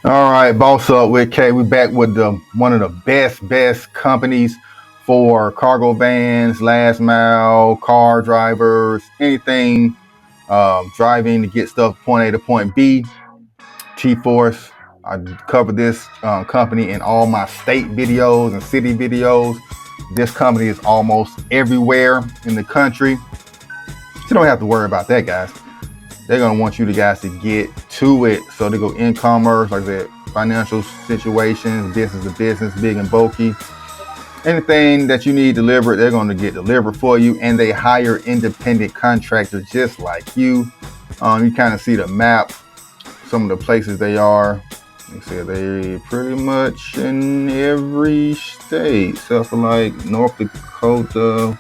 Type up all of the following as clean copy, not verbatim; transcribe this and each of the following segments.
All right, Boss Up with K. We back with one of the best companies for cargo vans, last mile, car drivers, anything driving to get stuff point A to point B. TForce. I cover this company in all my state videos and city videos. This company is almost everywhere in the country. You don't have to worry about that, guys. They're gonna want you guys to get to it. So they go e-commerce, like I said, financial situations, business to business, big and bulky. Anything that you need delivered, they're gonna get delivered for you. And they hire independent contractors just like you. You kind of see the map, some of the places they are. They say they pretty much in every state, except for like North Dakota,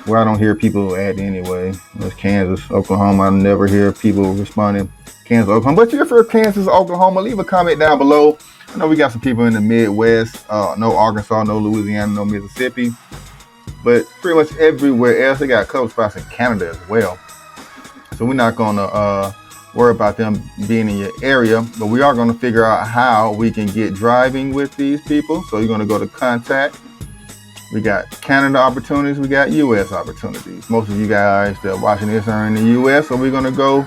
where I don't hear people at anyway. There's Kansas, Oklahoma. I never hear people responding. Kansas, Oklahoma. But if you're Kansas, Oklahoma, leave a comment down below. I know we got some people in the Midwest. No Arkansas, no Louisiana, no Mississippi. But pretty much everywhere else. They got a couple spots in Canada as well. So we're not going to worry about them being in your area. But we are going to figure out how we can get driving with these people. So you're going to go to contact. We got Canada opportunities, we got US opportunities. Most of you guys that are watching this are in the US, so we're gonna go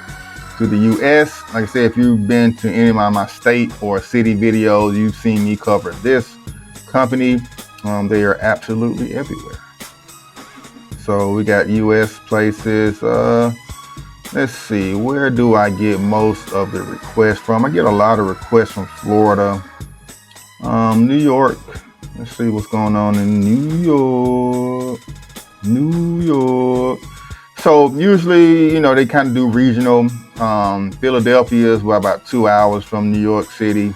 to the US. Like I said, if you've been to any of my state or city videos, you've seen me cover this company. They are absolutely everywhere. So we got US places. Let's see, where do I get most of the requests from? I get a lot of requests from Florida, New York. Let's see what's going on in New York. So usually, they kind of do regional. Philadelphia is about 2 hours from New York City.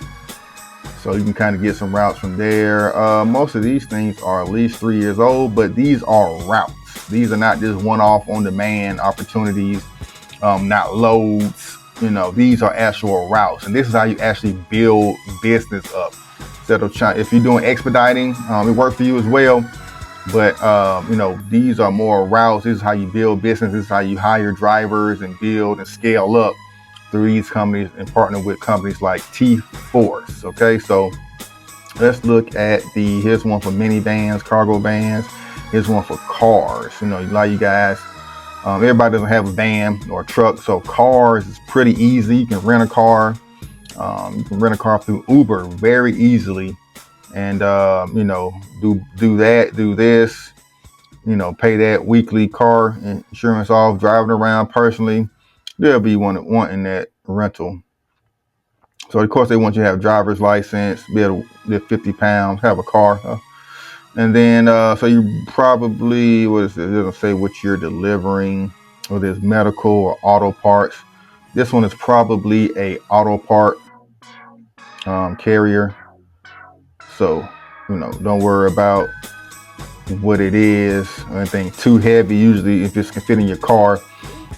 So you can kind of get some routes from there. Most of these things are at least 3 years old, but these are routes. These are not just one-off on-demand opportunities, not loads. These are actual routes. And this is how you actually build business up. If you're doing expediting, it works for you as well. But these are more routes. This is how you build business. This is how you hire drivers and build and scale up through these companies and partner with companies like TForce. Okay, so let's look at here's one for minivans, cargo vans. Here's one for cars. A lot of you guys, everybody doesn't have a van or a truck, so cars is pretty easy. You can rent a car. You can rent a car through Uber very easily, and do that, do this, pay that weekly car insurance off, driving around personally. They'll be wanting that rental. So of course they want you to have a driver's license, be able to lift 50 pounds, have a car, and then so you probably it doesn't say what you're delivering, whether it's medical or auto parts. This one is probably a auto part carrier, so don't worry about what it is or anything too heavy. Usually if it's can fit in your car,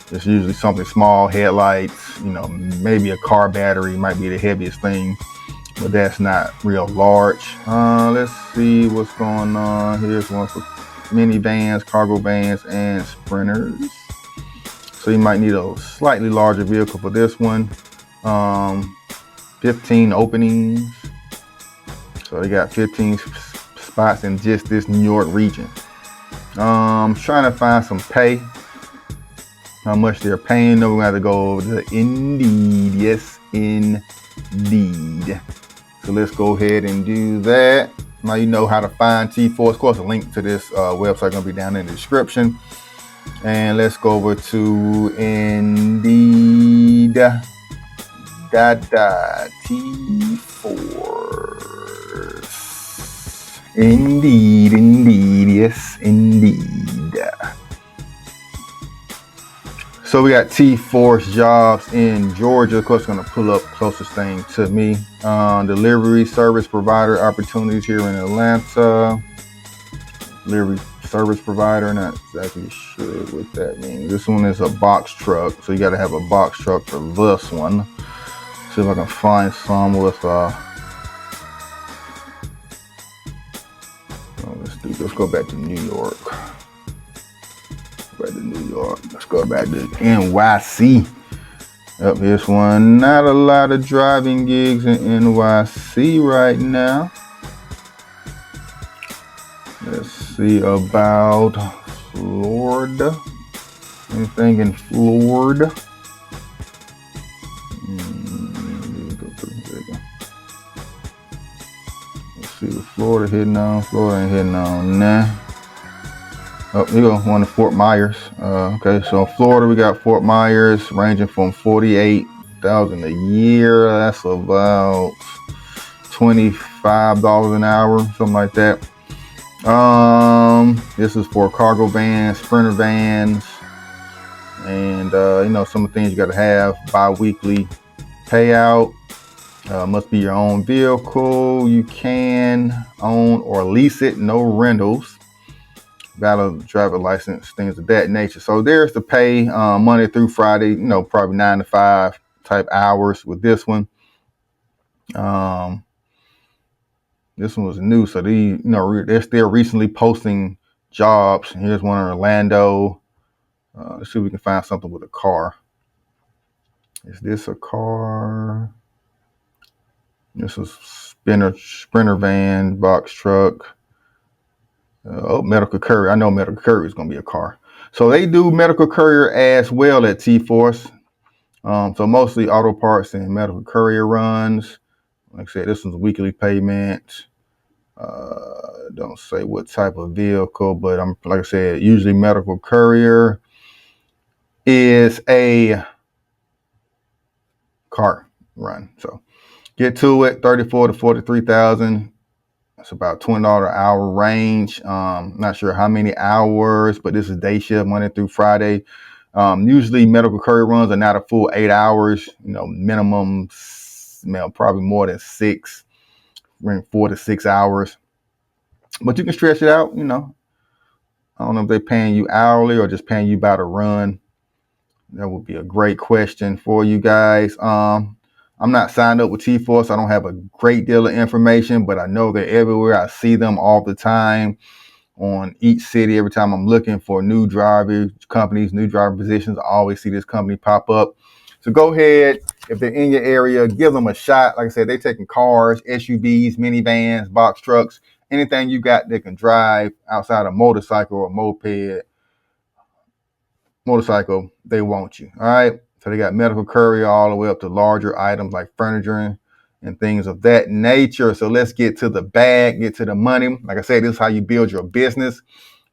it's usually something small, headlights, maybe a car battery might be the heaviest thing, but that's not real large. Let's see what's going on. Here's one for minivans, cargo vans, and sprinters. So you might need a slightly larger vehicle for this one. 15 openings. So they got 15 spots in just this New York region. Trying to find some pay. How much they're paying. No, we're gonna have to go over to Indeed. Yes, Indeed. So let's go ahead and do that. Now you know how to find TForce. Of course, a link to this website gonna be down in the description. And let's go over to Indeed. TForce. Indeed, yes, Indeed. So we got TForce jobs in Georgia. Of course, going to pull up closest thing to me. Delivery service provider opportunities here in Atlanta. Delivery service provider, not exactly sure what that means. This one is a box truck, so you got to have a box truck for this one. See if I can find some with let's go back to New York. Let's go back to NYC. Up this one. Not a lot of driving gigs in NYC right now. Let's see about Florida. Anything in Florida? Let's see what Florida hitting on. Florida ain't hitting on nah. Oh, here go one of Fort Myers. Okay, so in Florida we got Fort Myers ranging from $48,000 a year. That's about $25 an hour, something like that. This is for cargo vans, sprinter vans, and some of the things you got to have. Bi-weekly payout. Must be your own vehicle. You can own or lease it. No rentals. Valid driver license, things of that nature. So there's the pay, Monday through Friday, probably 9 to 5 type hours with this one. This one was new, so they're still recently posting jobs. Here's one in Orlando. Let's see if we can find something with a car. Is this a car? This is sprinter van, box truck. Medical Courier. I know Medical Courier is going to be a car. So they do Medical Courier as well at TForce. So mostly auto parts and Medical Courier runs. Like I said, this one's a weekly payment. Don't say what type of vehicle, but like I said, usually Medical Courier is a car run. So get to it, 34 to 43,000. That's about $20 an hour range. Not sure how many hours, but this is day shift, Monday through Friday. Usually Medical Courier runs are not a full 8 hours, minimum, probably more than 6, 4 to 6 hours. But you can stretch it out, I don't know if they're paying you hourly or just paying you by the run. That would be a great question for you guys. I'm not signed up with TForce. I don't have a great deal of information, but I know they're everywhere. I see them all the time on each city. Every time I'm looking for new driver companies, new driver positions, I always see this company pop up. So go ahead, if they're in your area, give them a shot. Like I said, they're taking cars, SUVs, minivans, box trucks, anything you got that can drive outside a motorcycle or moped. Motorcycle, they want you. All right. So they got Medical Courier all the way up to larger items like furniture and things of that nature. So let's get to the bag, get to the money. Like I said, this is how you build your business.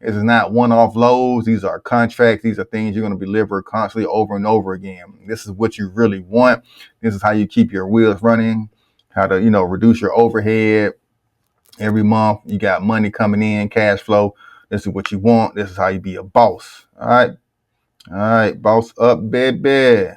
This is not one-off loads. These are contracts. These are things you're going to deliver constantly over and over again. This is what you really want. This is how you keep your wheels running, how to, reduce your overhead. Every month you got money coming in, cash flow. This is what you want. This is how you be a boss. All right. All right, boss up, baby.